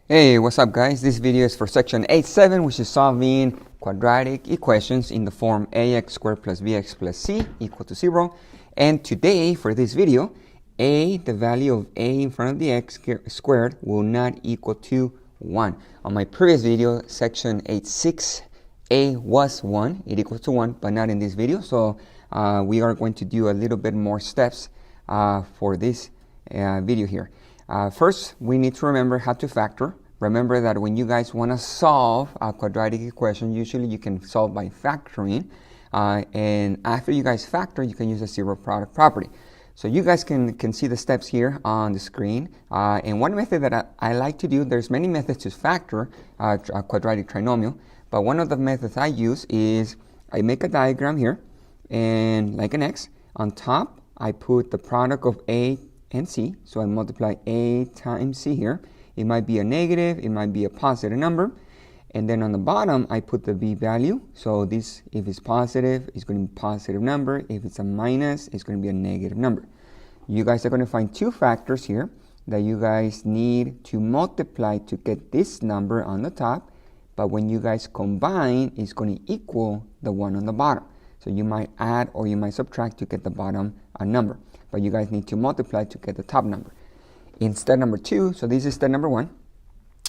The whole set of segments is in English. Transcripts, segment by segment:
Hey, what's up guys? This video is for section 8.7, which is solving quadratic equations in the form ax squared plus bx plus c equal to 0. And today, for this video, the value of a in front of the x squared will not equal to 1. On my previous video, section 8.6, a was 1, it equals to 1, but not in this video. So we are going to do a little bit more steps for this video here. First, we need to remember how to factor. Remember that when you guys want to solve a quadratic equation, usually you can solve by factoring. And after you guys factor, you can use the zero product property. So you guys can see the steps here on the screen. And one method that I like to do, there's many methods to factor a quadratic trinomial. But one of the methods I use is I make a diagram here. And like an X, on top, I put the product of A and C. So I multiply A times C here. It might be a negative, it might be a positive number. And then on the bottom, I put the B value. So this, if it's positive, it's going to be a positive number. If it's a minus, it's going to be a negative number. You guys are going to find two factors here that you guys need to multiply to get this number on the top. But when you guys combine, it's going to equal the one on the bottom. So you might add or you might subtract to get the bottom number. But you guys need to multiply to get the top number. In step number 2, so this is step number 1.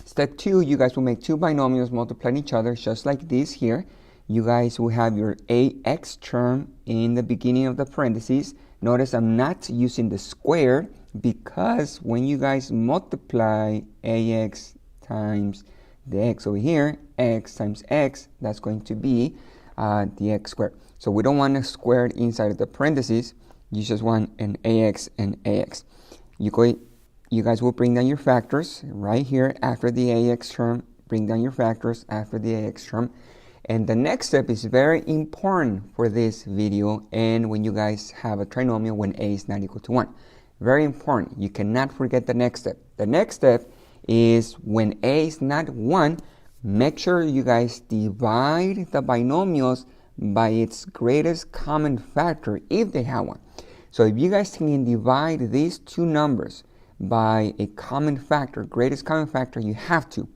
Step 2, you guys will make two binomials multiplying each other just like this here. You guys will have your ax term in the beginning of the parentheses. Notice I'm not using the square because when you guys multiply ax times the x over here, x times x, that's going to be the x squared. So we don't want a squared inside of the parentheses. You just want an ax and ax. You guys will bring down your factors right here after the ax term. Bring down your factors after the ax term. And the next step is very important for this video and when you guys have a trinomial when a is not equal to 1. Very important. You cannot forget the next step. The next step is when a is not 1, make sure you guys divide the binomials by its greatest common factor if they have one. So if you guys can divide these two numbers by a common factor, greatest common factor, you have to.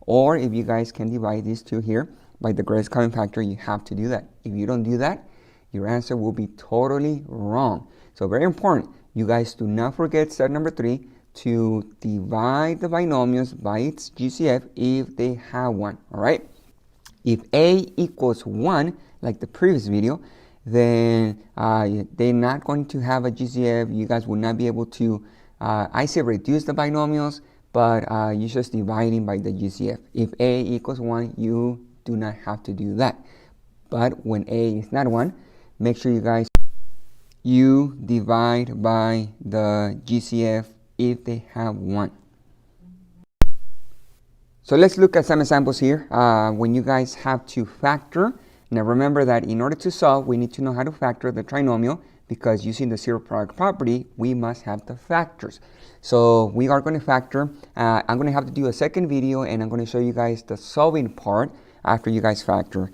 Or if you guys can divide these two here by the greatest common factor, you have to do that. If you don't do that, your answer will be totally wrong. So very important, you guys do not forget step number 3 to divide the binomials by its GCF if they have one, all right? If a equals 1, like the previous video, then they're not going to have a GCF. You guys will not be able to, I say reduce the binomials, but you just dividing by the GCF. If a equals 1, you do not have to do that. But when a is not 1, make sure you divide by the GCF if they have 1. So let's look at some examples here. When you guys have to factor, now remember that in order to solve, we need to know how to factor the trinomial because using the zero product property, we must have the factors. So we are going to factor. I'm going to have to do a second video and I'm going to show you guys the solving part after you guys factor.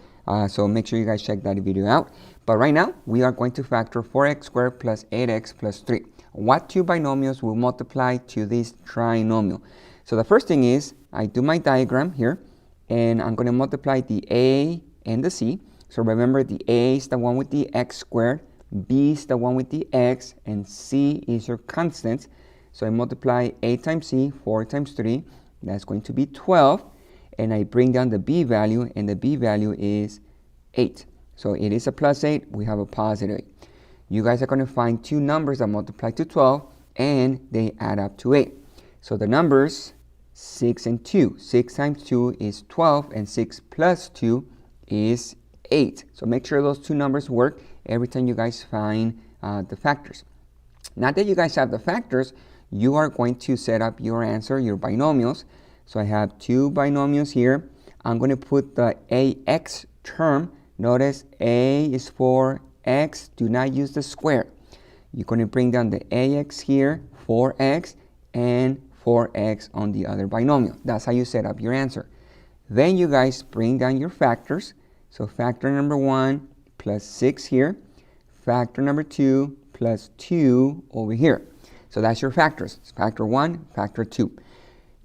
So make sure you guys check that video out. But right now, we are going to factor 4x squared plus 8x plus 3. What two binomials will multiply to this trinomial? So the first thing is, I do my diagram here, and I'm going to multiply the a and the c. So remember, the a is the one with the x squared, b is the one with the x, and c is your constant. So I multiply a times c, 4 times 3, that's going to be 12. And I bring down the b value, and the b value is 8. So it is a plus 8, we have a positive 8. You guys are going to find two numbers that multiply to 12, and they add up to 8. So the numbers 6 and 2. 6 times 2 is 12, and 6 plus 2 is 8. So make sure those two numbers work every time you guys find the factors. Now that you guys have the factors, you are going to set up your answer, your binomials. So I have two binomials here. I'm going to put the ax term. Notice a is for x. Do not use the square. You're going to bring down the ax here, 4x, and 4x on the other binomial. That's how you set up your answer. Then you guys bring down your factors. So factor number 1 plus 6 here. Factor number 2 plus 2 over here. So that's your factors. Factor 1, factor 2.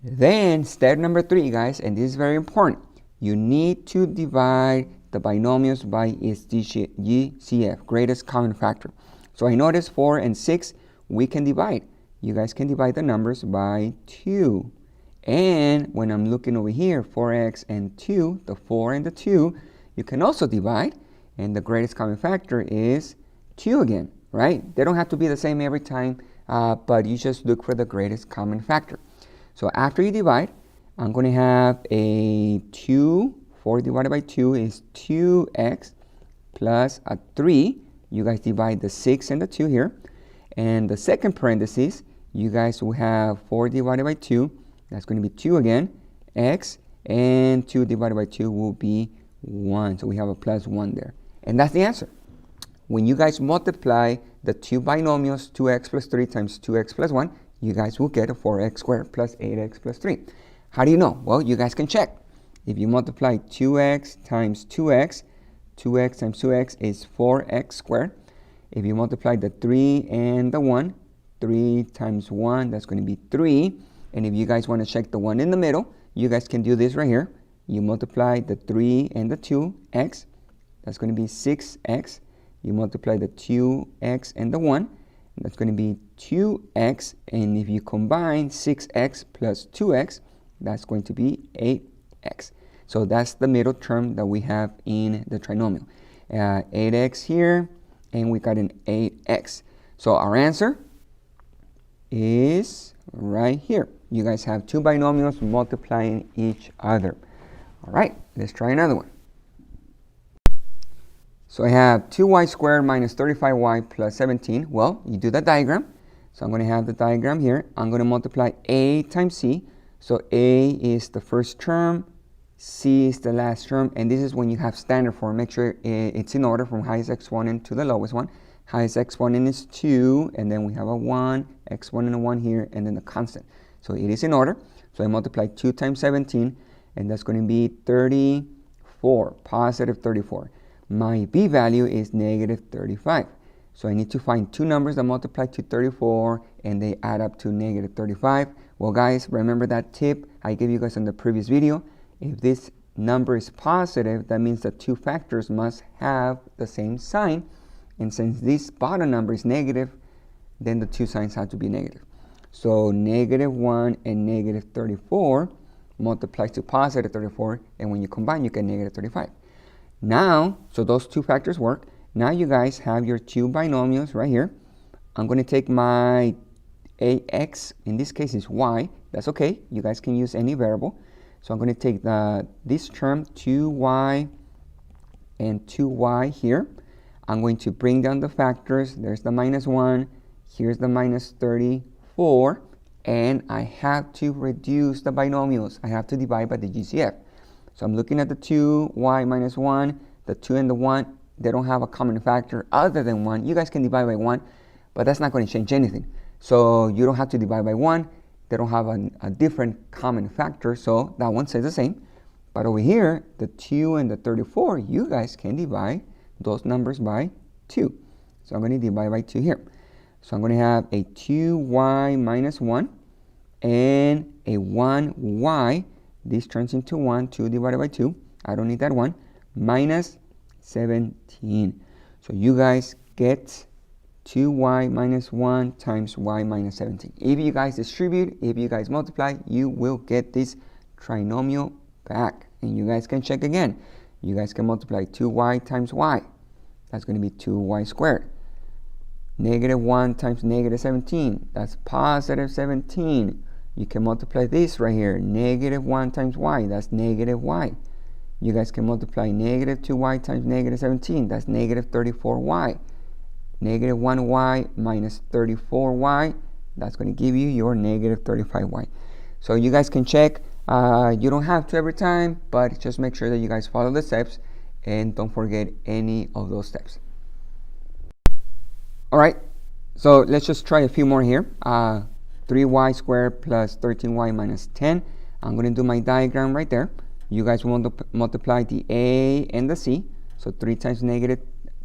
Then step number 3, guys, and this is very important. You need to divide the binomials by its GCF, greatest common factor. So I notice 4 and 6, we can divide. You guys can divide the numbers by 2. And when I'm looking over here, 4x and 2, the 4 and the 2, you can also divide. And the greatest common factor is 2 again, right? They don't have to be the same every time, but you just look for the greatest common factor. So after you divide, I'm going to have a 2. 4 divided by 2 is 2x plus a 3. You guys divide the 6 and the 2 here. And the second parenthesis, you guys will have 4 divided by 2. That's going to be 2 again, x, and 2 divided by 2 will be 1. So we have a plus 1 there. And that's the answer. When you guys multiply the two binomials, 2x plus 3 times 2x plus 1, you guys will get a 4x squared plus 8x plus 3. How do you know? Well, you guys can check. If you multiply 2x times 2x, 2x times 2x is 4x squared. If you multiply the 3 and the 1, 3 times 1, that's going to be 3. And if you guys want to check the one in the middle, you guys can do this right here. You multiply the 3 and the 2x, that's going to be 6x. You multiply the 2x and the 1, that's going to be 2x. And if you combine 6x plus 2x, that's going to be 8x. So that's the middle term that we have in the trinomial. 8x here, and we got an 8x. So our answer is right here. You guys have two binomials multiplying each other. All right, let's try another one. So I have 2y squared minus 35y plus 17. Well, you do the diagram. So I'm going to have the diagram here. I'm going to multiply a times c. So a is the first term, c is the last term, and this is when you have standard form. Make sure it's in order from highest exponent to the lowest one. Highest exponent is 2, and then we have a 1, x1 and a 1 here, and then the constant. So it is in order. So I multiply 2 times 17, and that's going to be 34, positive 34. My b value is negative 35. So I need to find two numbers that multiply to 34, and they add up to negative 35. Well, guys, remember that tip I gave you guys in the previous video. If this number is positive, that means the two factors must have the same sign. And since this bottom number is negative, then the two signs have to be negative. So negative 1 and negative 34 multiplies to positive 34, and when you combine, you get negative 35. Now, so those two factors work. Now you guys have your two binomials right here. I'm going to take my ax, in this case is y. That's okay. You guys can use any variable. So I'm going to take this term, 2y and 2y here. I'm going to bring down the factors. There's the minus 1. Here's the minus 34. And I have to reduce the binomials. I have to divide by the GCF. So I'm looking at the 2y minus 1. The 2 and the 1, they don't have a common factor other than 1. You guys can divide by 1, but that's not going to change anything. So you don't have to divide by 1. They don't have a different common factor, so that one stays the same. But over here, the 2 and the 34, you guys can divide those numbers by 2. So I'm going to divide by 2 here. So I'm going to have a 2y minus 1 and a 1y. This turns into 1, 2 divided by 2. I don't need that 1. Minus 17. So you guys get 2y minus 1 times y minus 17. If you guys distribute, if you guys multiply, you will get this trinomial back. And you guys can check again. You guys can multiply 2y times y. That's going to be 2y squared. Negative 1 times negative 17. That's positive 17. You can multiply this right here. Negative 1 times y. That's negative y. You guys can multiply negative 2y times negative 17. That's negative 34y. Negative 1y minus 34y. That's going to give you your negative 35y. So you guys can check. You don't have to every time, but just make sure that you guys follow the steps and don't forget any of those steps. All right, so let's just try a few more here. 3y squared plus 13y minus 10. I'm going to do my diagram right there. You guys will multiply the a and the c. So 3 times negative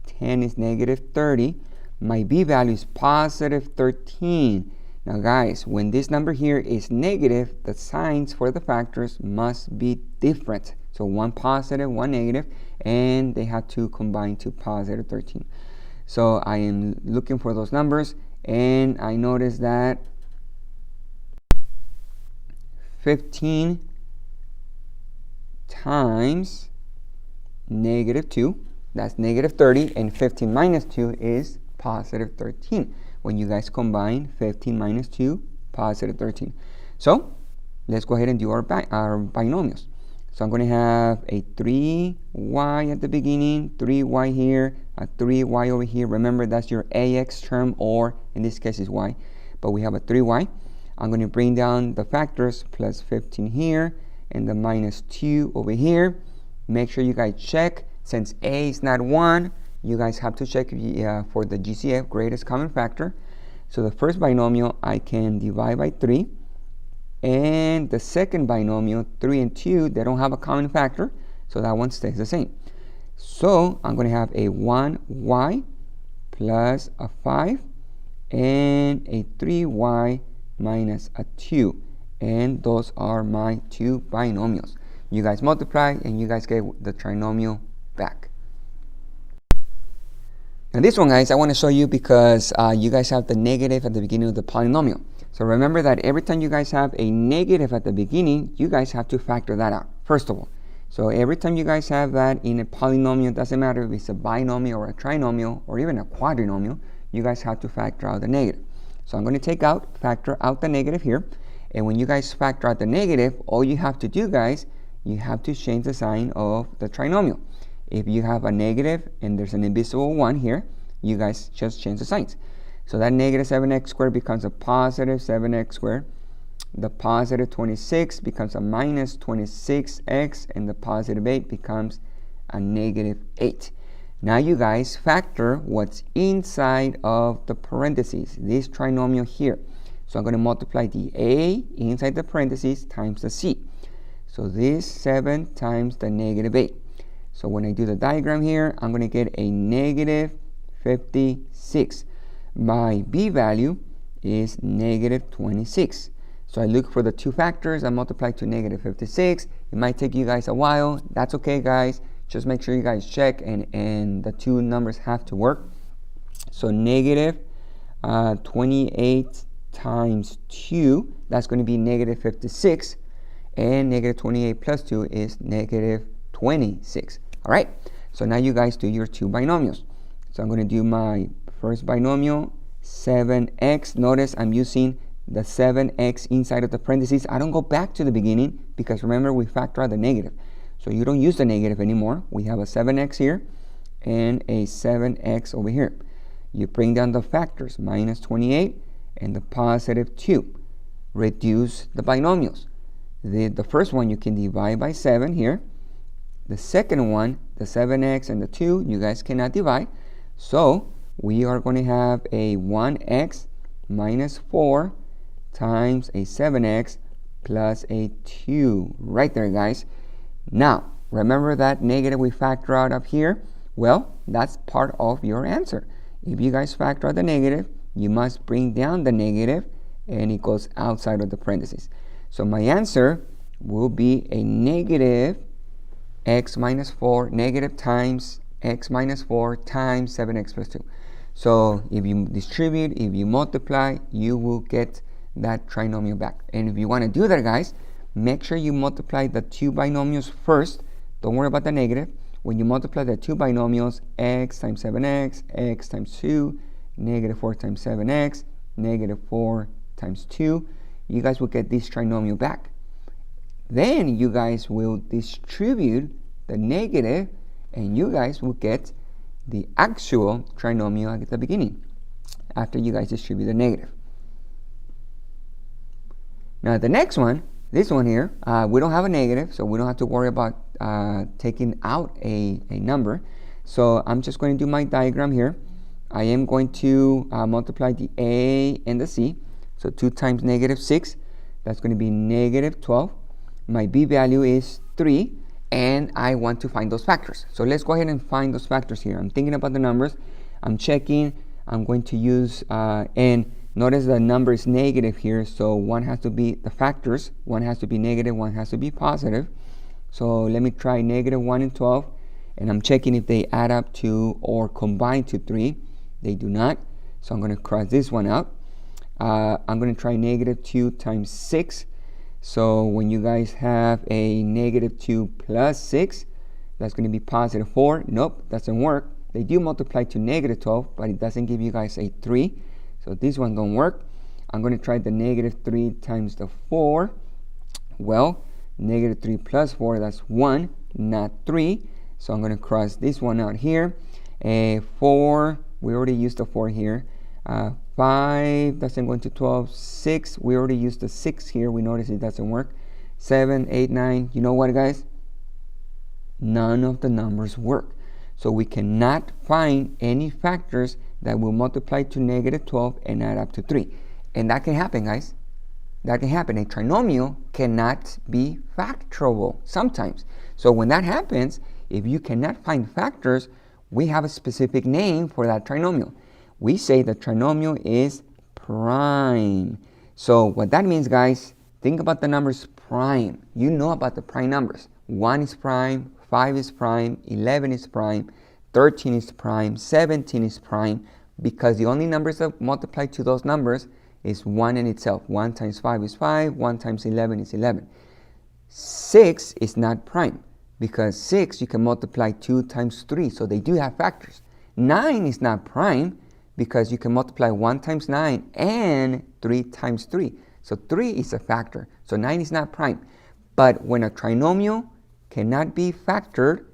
10 is negative 30. My b value is positive 13. Now guys, when this number here is negative, the signs for the factors must be different. So one positive, one negative, and they have to combine to positive 13. So I am looking for those numbers, and I notice that 15 times negative 2, that's negative 30, and 15 minus 2 is positive 13. When you guys combine 15 minus 2, positive 13. So let's go ahead and do our binomials. So I'm going to have a 3y at the beginning, 3y here, a 3y over here. Remember, that's your ax term, or in this case is y, but we have a 3y. I'm going to bring down the factors, plus 15 here, and the minus 2 over here. Make sure you guys check. Since a is not 1, you guys have to check for the GCF, greatest common factor. So the first binomial, I can divide by 3. And the second binomial, 3 and 2, they don't have a common factor, so that one stays the same. So I'm going to have a 1y plus a 5 and a 3y minus a 2. And those are my two binomials. You guys multiply and you guys get the trinomial back. Now this one, guys, I want to show you because you guys have the negative at the beginning of the polynomial. So remember that every time you guys have a negative at the beginning, you guys have to factor that out, first of all. So every time you guys have that in a polynomial, doesn't matter if it's a binomial or a trinomial or even a quadrinomial, you guys have to factor out the negative. So I'm going to factor out the negative here. And when you guys factor out the negative, all you have to do, guys, you have to change the sign of the trinomial. If you have a negative and there's an invisible 1 here, you guys just change the signs. So that negative 7x squared becomes a positive 7x squared. The positive 26 becomes a minus 26x, and the positive 8 becomes a negative 8. Now you guys factor what's inside of the parentheses, this trinomial here. So I'm going to multiply the a inside the parentheses times the c. So this 7 times the negative 8. So when I do the diagram here, I'm going to get a negative 56. My b value is negative 26. So I look for the two factors. I multiply to negative 56. It might take you guys a while. That's okay, guys. Just make sure you guys check, and the two numbers have to work. So negative 28 times 2, that's going to be negative 56. And negative 28 plus 2 is negative 26. All right. So now you guys do your two binomials. So I'm going to do my first binomial, 7x. Notice I'm using the 7x inside of the parentheses. I don't go back to the beginning because remember we factor out the negative. So you don't use the negative anymore. We have a 7x here and a 7x over here. You bring down the factors, minus 28 and the positive 2. Reduce the binomials. The first one you can divide by 7 here. The second one, the 7x and the 2, you guys cannot divide. So we are going to have a 1x minus 4 times a 7x plus a 2. Right there, guys. Now, remember that negative we factor out up here? Well, that's part of your answer. If you guys factor out the negative, you must bring down the negative, and it goes outside of the parentheses. So my answer will be a negative x minus 4, negative times x minus 4 times 7x plus 2. So if you distribute, if you multiply, you will get that trinomial back. And if you want to do that, guys, make sure you multiply the two binomials first. Don't worry about the negative. When you multiply the two binomials, x times 7x, x times 2, negative 4 times 7x, negative 4 times 2, you guys will get this trinomial back. Then you guys will distribute the negative, and you guys will get the actual trinomial at the beginning after you guys distribute the negative. Now the next one, this one here, we don't have a negative, so we don't have to worry about taking out a number. So I'm just going to do my diagram here. I am going to multiply the a and the c. So 2 times negative 6, that's going to be negative 12. My b value is 3, and I want to find those factors. So let's go ahead and find those factors here. I'm thinking about the numbers. I'm checking. I'm going to use, and Notice the number is negative here, so one has to be the factors. One has to be negative, one has to be positive. So let me try negative 1 and 12, and I'm checking if they add up to or combine to 3. They do not, so I'm going to cross this one out. I'm going to try negative 2 times 6. So when you guys have a negative 2 plus 6, that's going to be positive 4. Nope, doesn't work. They do multiply to negative 12, but it doesn't give you guys a 3. So this one don't work. I'm going to try the negative 3 times the 4. Well, negative 3 plus 4, that's 1, not 3. So I'm going to cross this one out here. 4, we already used the 4 here. 5 doesn't go into 12. 6, we already used the 6 here. We notice it doesn't work. 7, 8, 9. You know what, guys? None of the numbers work. So we cannot find any factors that will multiply to negative 12 and add up to 3. And that can happen, guys. That can happen. A trinomial cannot be factorable sometimes. So when that happens, if you cannot find factors, we have a specific name for that trinomial. We say the trinomial is prime. So what that means, guys, think about the numbers prime. You know about the prime numbers. 1 is prime, 5 is prime, 11 is prime, 13 is prime, 17 is prime, because the only numbers that multiply to those numbers is 1 in itself. 1 times 5 is 5, 1 times 11 is 11. 6 is not prime, because 6 you can multiply 2 times 3, so they do have factors. 9 is not prime, because you can multiply 1 times 9 and 3 times 3. So 3 is a factor, so 9 is not prime. But when a trinomial cannot be factored,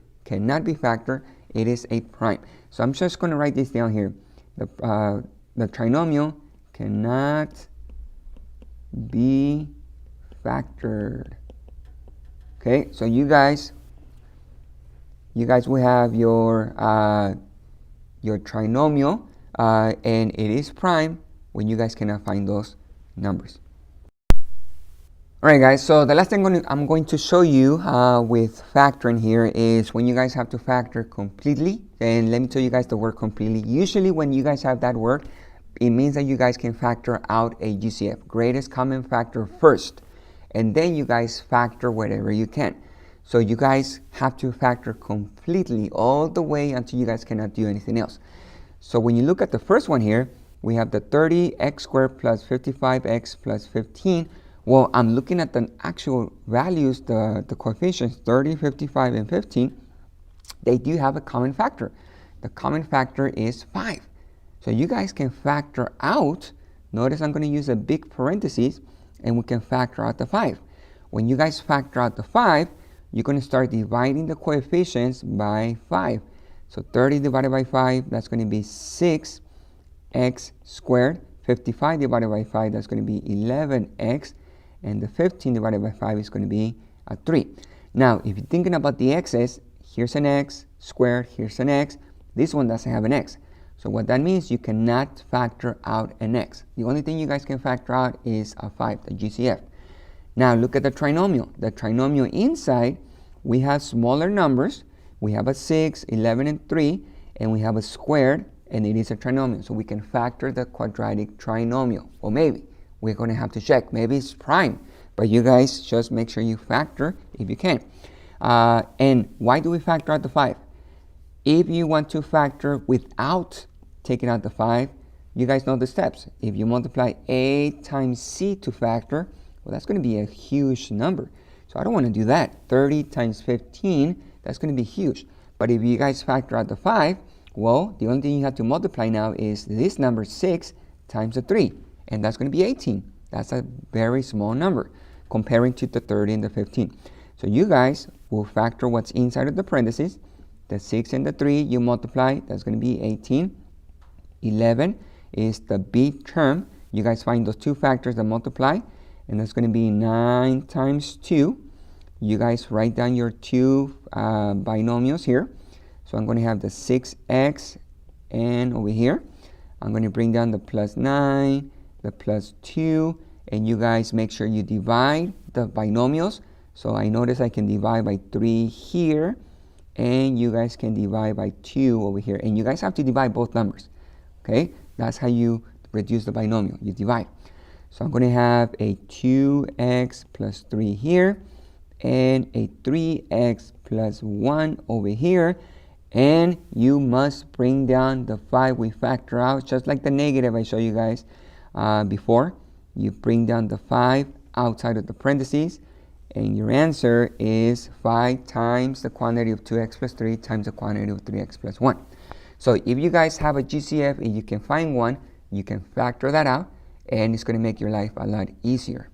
it is a prime. So I'm just going to write this down here. The trinomial cannot be factored. Okay, so you guys will have your trinomial, and it is prime when you guys cannot find those numbers. Alright, guys, so the last thing I'm going to show you with factoring here is when you guys have to factor completely. And let me tell you guys the word completely. Usually when you guys have that word, it means that you guys can factor out a GCF, greatest common factor, first. And then you guys factor whatever you can. So you guys have to factor completely all the way until you guys cannot do anything else. So when you look at the first one here, we have the 30x squared plus 55x plus 15. Well, I'm looking at the actual values, the coefficients, 30, 55, and 15. They do have a common factor. The common factor is 5. So you guys can factor out. Notice I'm going to use a big parenthesis, and we can factor out the 5. When you guys factor out the 5, you're going to start dividing the coefficients by 5. So 30 divided by 5, that's going to be 6x squared. 55 divided by 5, that's going to be 11x. And the 15 divided by 5 is going to be a 3. Now, if you're thinking about the x's, here's an x squared, here's an x. This one doesn't have an x. So what that means, you cannot factor out an x. The only thing you guys can factor out is a 5, the GCF. Now, look at the trinomial. The trinomial inside, we have smaller numbers. We have a 6, 11, and 3, and we have a squared, and it is a trinomial. So we can factor the quadratic trinomial. Or maybe we're going to have to check. Maybe it's prime. But you guys just make sure you factor if you can. And why do we factor out the 5? If you want to factor without taking out the 5, you guys know the steps. If you multiply a times c to factor, well, that's going to be a huge number. So I don't want to do that. 30 times 15, that's going to be huge. But if you guys factor out the 5, well, the only thing you have to multiply now is this number 6 times the 3. And that's going to be 18. That's a very small number comparing to the 30 and the 15. So you guys will factor what's inside of the parentheses. The 6 and the 3 you multiply, that's going to be 18. 11 is the big term. You guys find those two factors that multiply, and that's going to be 9 times 2. You guys write down your two binomials here. So I'm going to have the 6x, and over here, I'm going to bring down the plus 9, the plus 2, and you guys make sure you divide the binomials. So I notice I can divide by 3 here, and you guys can divide by 2 over here. And you guys have to divide both numbers. Okay, that's how you reduce the binomial, you divide. So I'm going to have a 2x plus 3 here and a 3x plus 1 over here. And you must bring down the 5 we factor out, just like the negative I showed you guys before. You bring down the 5 outside of the parentheses, and your answer is 5 times the quantity of 2x plus 3 times the quantity of 3x plus 1. So if you guys have a GCF and you can find one, you can factor that out, and it's going to make your life a lot easier.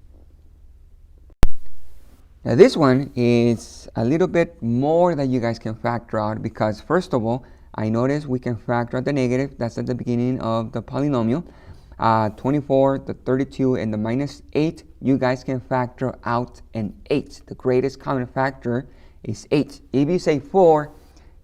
Now this one is a little bit more that you guys can factor out, because first of all, I noticed we can factor out the negative. That's at the beginning of the polynomial. 24, the 32, and the minus 8, you guys can factor out an 8. The greatest common factor is 8. If you say 4,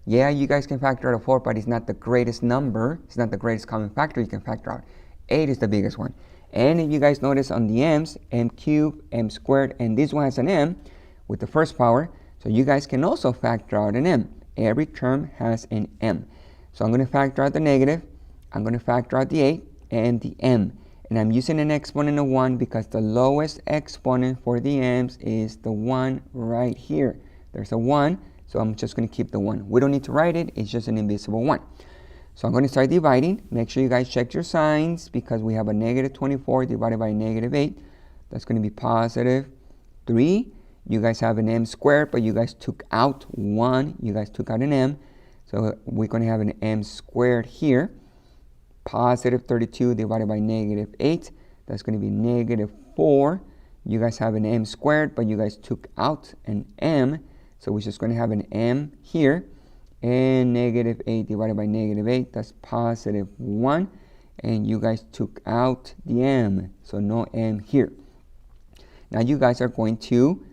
yeah, you guys can factor out a 4, but it's not the greatest number. It's not the greatest common factor you can factor out. 8 is the biggest one. And if you guys notice on the m's, m cubed, m squared, and this one has an m with the first power, so you guys can also factor out an m. Every term has an m. So I'm going to factor out the negative, I'm going to factor out the 8, and the m. And I'm using an exponent of 1 because the lowest exponent for the m's is the 1 right here. There's a 1, so I'm just going to keep the 1. We don't need to write it, it's just an invisible 1. So I'm going to start dividing. Make sure you guys check your signs, because we have a negative 24 divided by negative 8. That's going to be positive 3. You guys have an m squared, but you guys took out 1. You guys took out an m. So we're going to have an m squared here. Positive 32 divided by negative 8. That's going to be negative 4. You guys have an m squared, but you guys took out an m. So we're just going to have an m here. And negative 8 divided by negative 8, that's positive 1. And you guys took out the m, so no m here. Now you guys are going to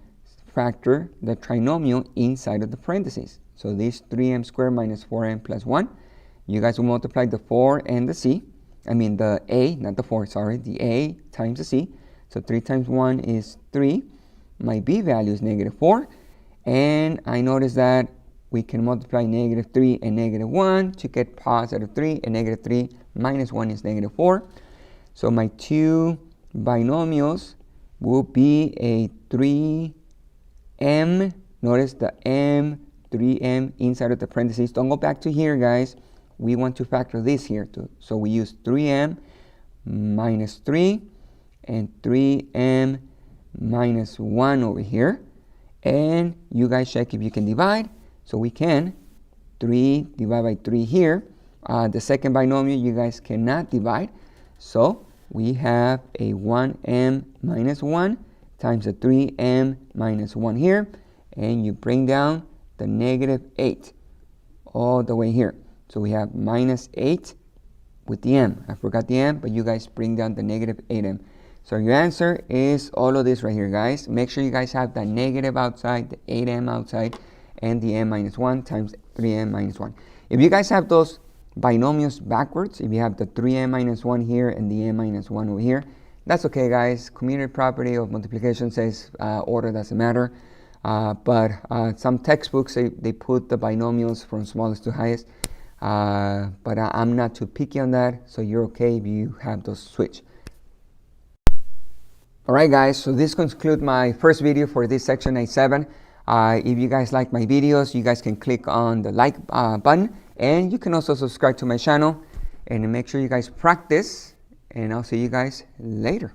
factor the trinomial inside of the parentheses. So this 3m squared minus 4m plus 1. You guys will multiply the 4 and the c. I mean the a, not the 4, sorry. The a times the c. So 3 times 1 is 3. My b value is negative 4. And I notice that we can multiply negative 3 and negative 1 to get positive 3. And negative 3 minus 1 is negative 4. So my two binomials will be a 3m. Notice the m, 3m inside of the parentheses. Don't go back to here, guys. We want to factor this here too. So we use 3m minus 3 and 3m minus 1 over here. And you guys check if you can divide. So we can. 3 divided by 3 here. The second binomial you guys cannot divide. So we have a 1m minus 1 times a 3m minus 1 here. And you bring down the negative 8 all the way here. So we have minus 8 with the m. I forgot the m, but you guys bring down the negative 8m. So your answer is all of this right here, guys. Make sure you guys have the negative outside, the 8m outside, and the m minus 1 times 3m minus 1. If you guys have those binomials backwards, if you have the 3m minus 1 here and the m minus 1 over here, that's okay, guys. Community property of multiplication says order doesn't matter. But some textbooks, they put the binomials from smallest to highest. But I'm not too picky on that, so you're okay if you have those switch. Alright guys, so this concludes my first video for this section 8.7. If you guys like my videos, you guys can click on the like button, and you can also subscribe to my channel, and make sure you guys practice, and I'll see you guys later.